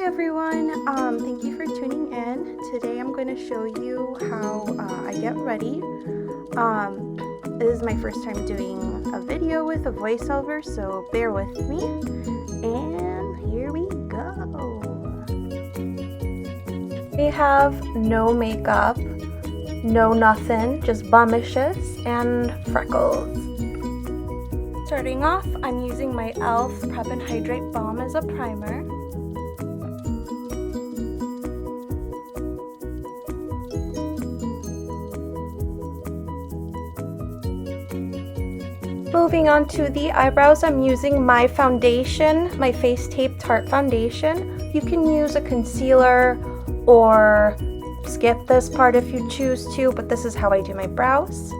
everyone, thank you for tuning in. Today I'm going to show you how I get ready. This is my first time doing a video with a voiceover, so bear with me. And here we go. We have no makeup, no nothing, just blemishes and freckles. Starting off, I'm using my e.l.f. Prep and Hydrate Balm as a primer. Moving on to the eyebrows, I'm using my foundation, my Face Tape Tarte foundation. You can use a concealer or skip this part if you choose to, but this is how I do my brows.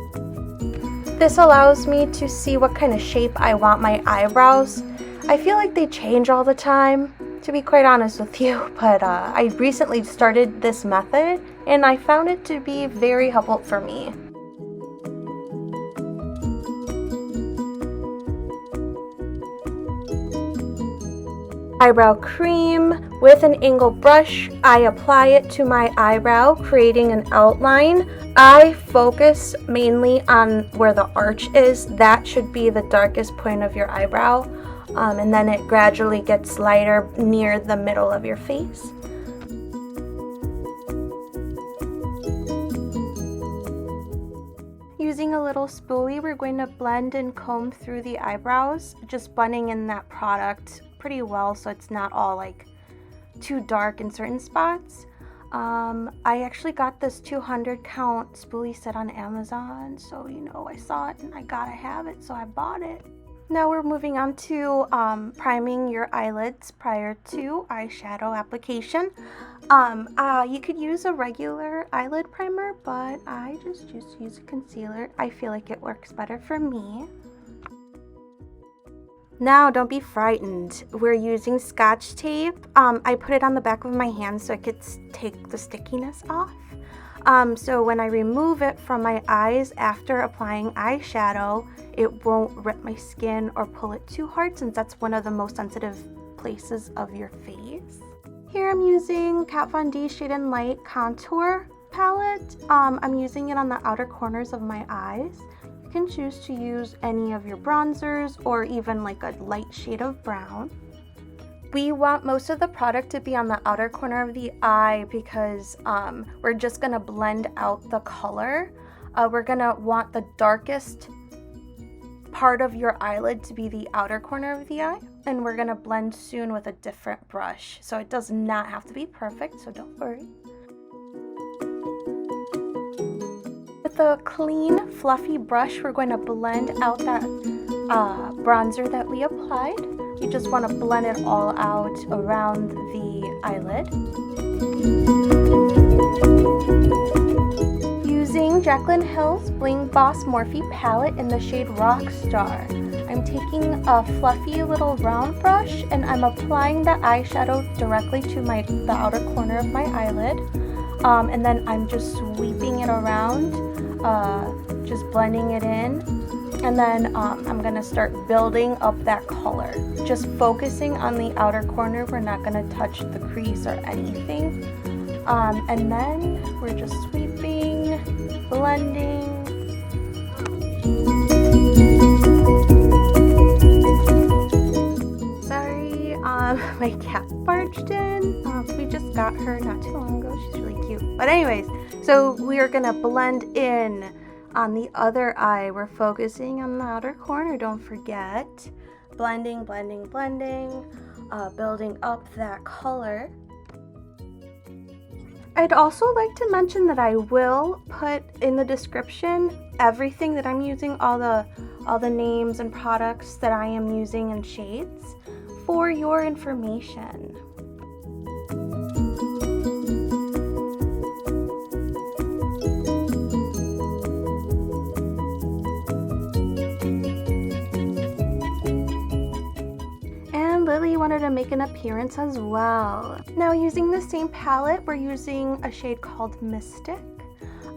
This allows me to see what kind of shape I want my eyebrows. I feel like they change all the time, to be quite honest with you, but I recently started this method and I found it to be very helpful for me. Eyebrow cream with an angle brush. I apply it to my eyebrow, creating an outline. I focus mainly on where the arch is. That should be the darkest point of your eyebrow, and then it gradually gets lighter near the middle of your face. Using a little spoolie, we're going to blend and comb through the eyebrows, just blending in that product pretty well so it's not all like too dark in certain spots. I actually got this 200 count spoolie set on Amazon, so you know, I saw it and I gotta have it, so I bought it. Now we're moving on to priming your eyelids prior to eyeshadow application. You could use a regular eyelid primer, but I just use a concealer. I feel like it works better for me. Now, don't be frightened. We're using Scotch tape. I put it on the back of my hand so I could take the stickiness off. So when I remove it from my eyes after applying eyeshadow, it won't rip my skin or pull it too hard, since that's one of the most sensitive places of your face. Here I'm using Kat Von D Shade and Light Contour Palette. I'm using it on the outer corners of my eyes. You can choose to use any of your bronzers or even like a light shade of brown. We want most of the product to be on the outer corner of the eye because we're just going to blend out the color. We're going to want the darkest part of your eyelid to be the outer corner of the eye, and we're going to blend soon with a different brush. So it does not have to be perfect, so don't worry. With a clean, fluffy brush, we're going to blend out that bronzer that we applied. You just want to blend it all out around the eyelid. Using Jaclyn Hill's Bling Boss Morphe palette in the shade Rockstar. I'm taking a fluffy little round brush and I'm applying the eyeshadow directly to the outer corner of my eyelid. And then I'm just sweeping it around, just blending it in. And then I'm going to start building up that color. Just focusing on the outer corner. We're not going to touch the crease or anything. And then we're just sweeping, blending. Sorry, my cat barged in. We just got her not too long ago. She's really cute. But anyways, so we are going to blend in on the other eye. We're focusing on the outer corner, don't forget. Blending, blending, blending, building up that color. I'd also like to mention that I will put in the description everything that I'm using, all the names and products that I am using and shades for your information. Lily wanted to make an appearance as well. Now, using the same palette, we're using a shade called Mystic.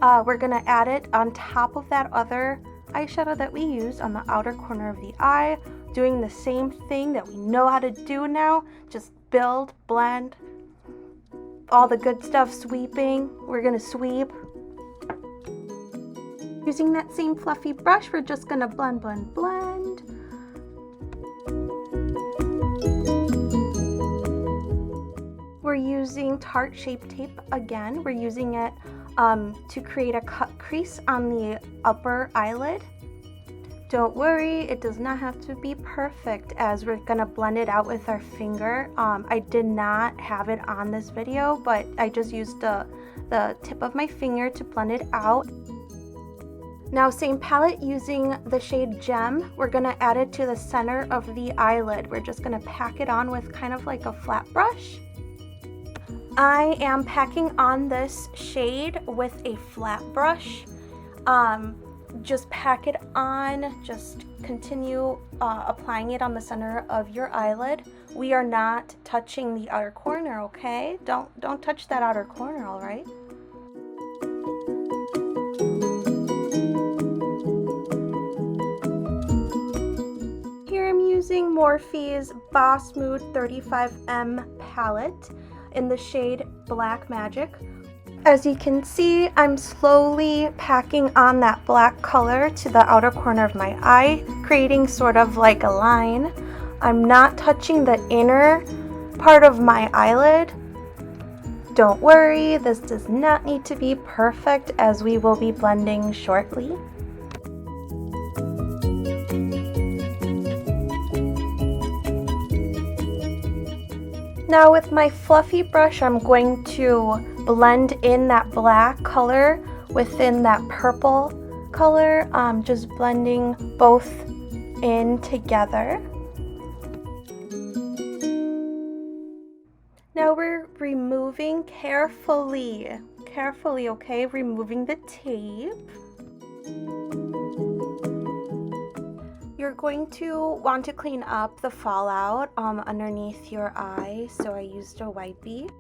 We're gonna add it on top of that other eyeshadow that we used on the outer corner of the eye, doing the same thing that we know how to do now. Just build, blend, all the good stuff sweeping. We're gonna sweep. Using that same fluffy brush, we're just gonna blend, blend, blend. We're using Tarte Shape Tape again. We're using it to create a cut crease on the upper eyelid. Don't worry, it does not have to be perfect as we're gonna blend it out with our finger. I did not have it on this video, but I just used the tip of my finger to blend it out. Now, same palette, using the shade Gem, we're gonna add it to the center of the eyelid. We're just gonna pack it on with kind of like a flat brush. I am packing on this shade with a flat brush. Just pack it on, just continue applying it on the center of your eyelid. We are not touching the outer corner, okay? Don't touch that outer corner, all right? Here I'm using Morphe's Boss Mood 35M palette in the shade Black Magic. As you can see, I'm slowly packing on that black color to the outer corner of my eye, creating sort of like a line. I'm not touching the inner part of my eyelid. Don't worry, this does not need to be perfect as we will be blending shortly. Now with my fluffy brush, I'm going to blend in that black color within that purple color, just blending both in together. Now we're removing carefully, okay, removing the tape. You're going to want to clean up the fallout underneath your eye, so I used a wipey.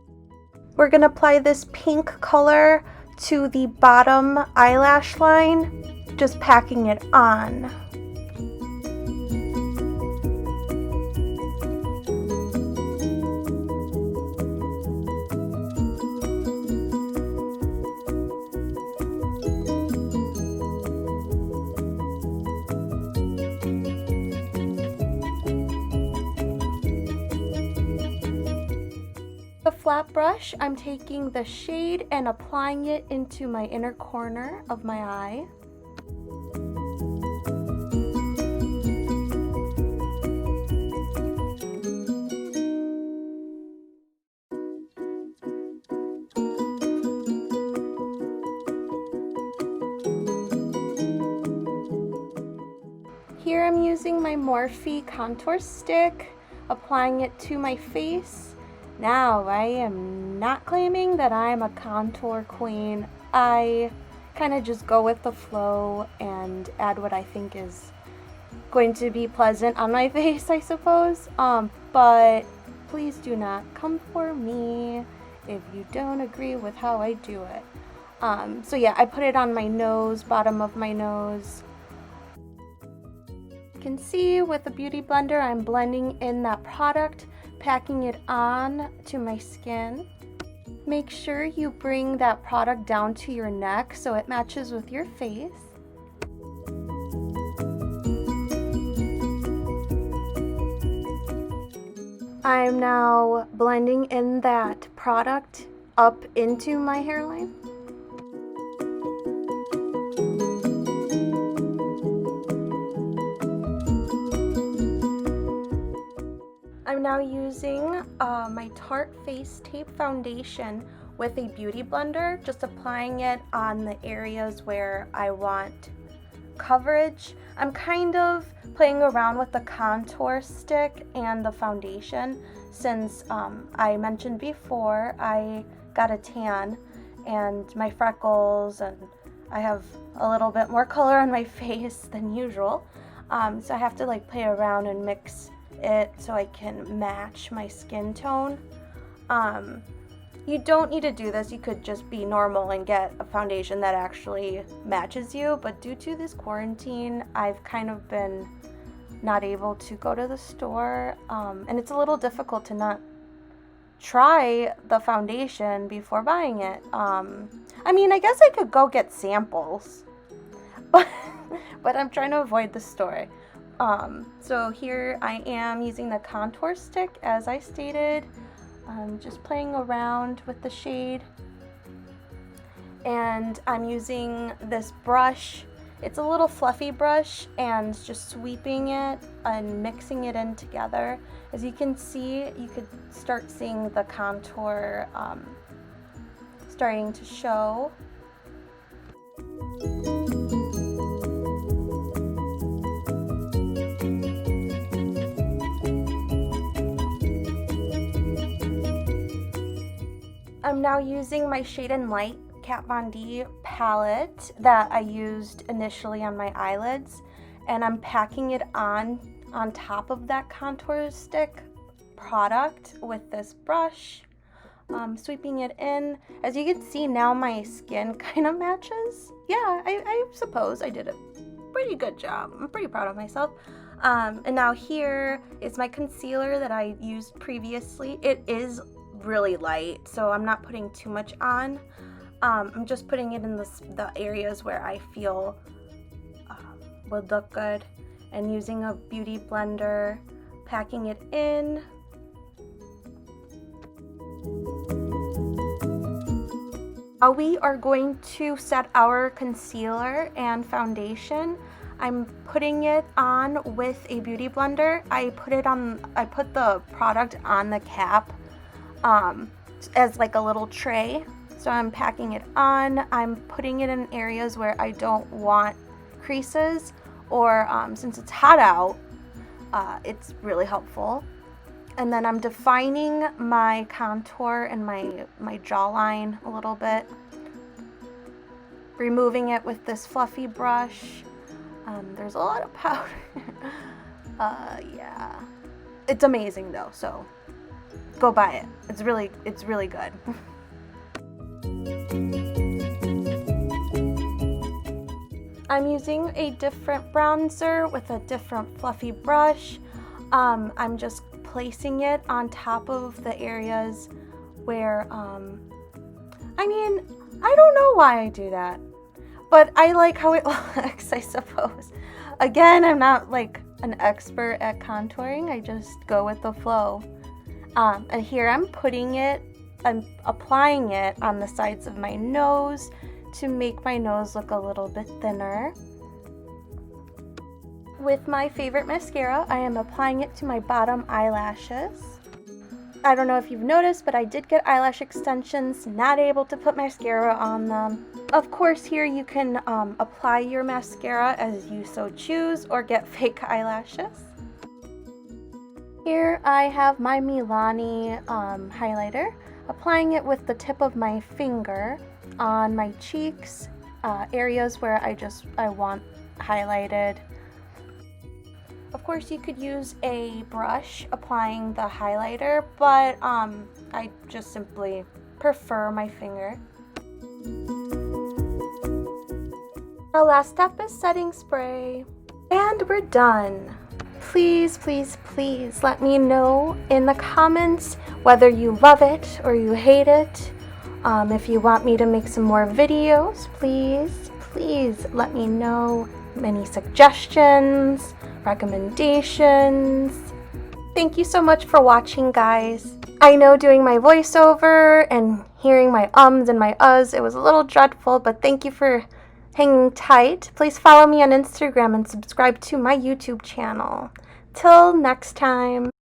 We're going to apply this pink color to the bottom eyelash line, just packing it on. Flat brush, I'm taking the shade and applying it into my inner corner of my eye. Here I'm using my Morphe contour stick, applying it to my face. Now, I am not claiming that I'm a contour queen. I kind of just go with the flow and add what I think is going to be pleasant on my face, I suppose. But please do not come for me if you don't agree with how I do it. So yeah, I put it on my nose, bottom of my nose. You can see with the Beauty Blender, I'm blending in that product, packing it on to my skin. Make sure you bring that product down to your neck so it matches with your face. I'm now blending in that product up into my hairline. I'm now using my Tarte Face Tape Foundation with a Beauty Blender, just applying it on the areas where I want coverage. I'm kind of playing around with the contour stick and the foundation since I mentioned before I got a tan and my freckles, and I have a little bit more color on my face than usual. So I have to like play around and mix it so I can match my skin tone. You don't need to do this. You could just be normal and get a foundation that actually matches you, but due to this quarantine, I've kind of been not able to go to the store, and it's a little difficult to not try the foundation before buying it. I mean, I guess I could go get samples, but I'm trying to avoid the store. So here I am using the contour stick as I stated. Just playing around with the shade. And I'm using this brush. It's a little fluffy brush, and just sweeping it and mixing it in together. As you can see, you could start seeing the contour starting to show. I'm now using my Shade and Light Kat Von D palette that I used initially on my eyelids, and I'm packing it on top of that contour stick product with this brush, sweeping it in. As you can see now, my skin kind of matches. Yeah, I suppose I did a pretty good job. I'm pretty proud of myself. And now here is my concealer that I used previously. It is really light, so I'm not putting too much on. I'm just putting it in the areas where I feel would look good, and using a beauty blender, packing it in. Now we are going to set our concealer and foundation. I'm putting it on with a beauty blender. I put the product on the cap as like a little tray. So I'm packing it on. I'm putting it in areas where I don't want creases, or since it's hot out, it's really helpful. And then I'm defining my contour and my jawline a little bit, removing it with this fluffy brush. There's a lot of powder. Yeah, it's amazing though, so go buy it. It's really good. I'm using a different bronzer with a different fluffy brush. I'm just placing it on top of the areas where, I mean, I don't know why I do that, but I like how it looks, I suppose. Again, I'm not like an expert at contouring. I just go with the flow. And here I'm applying it on the sides of my nose to make my nose look a little bit thinner. With my favorite mascara, I am applying it to my bottom eyelashes. I don't know if you've noticed, but I did get eyelash extensions, not able to put mascara on them. Of course, here you can apply your mascara as you so choose, or get fake eyelashes. Here I have my Milani highlighter, applying it with the tip of my finger on my cheeks, areas where I want highlighted. Of course, you could use a brush applying the highlighter, but I just simply prefer my finger. Our last step is setting spray. And we're done. Please, please, please let me know in the comments whether you love it or you hate it. If you want me to make some more videos, please let me know. Any suggestions, recommendations. Thank you so much for watching, guys. I know doing my voiceover and hearing my ums and my uhs, it was a little dreadful, but thank you for hanging tight. Please follow me on Instagram and subscribe to my YouTube channel. Till next time.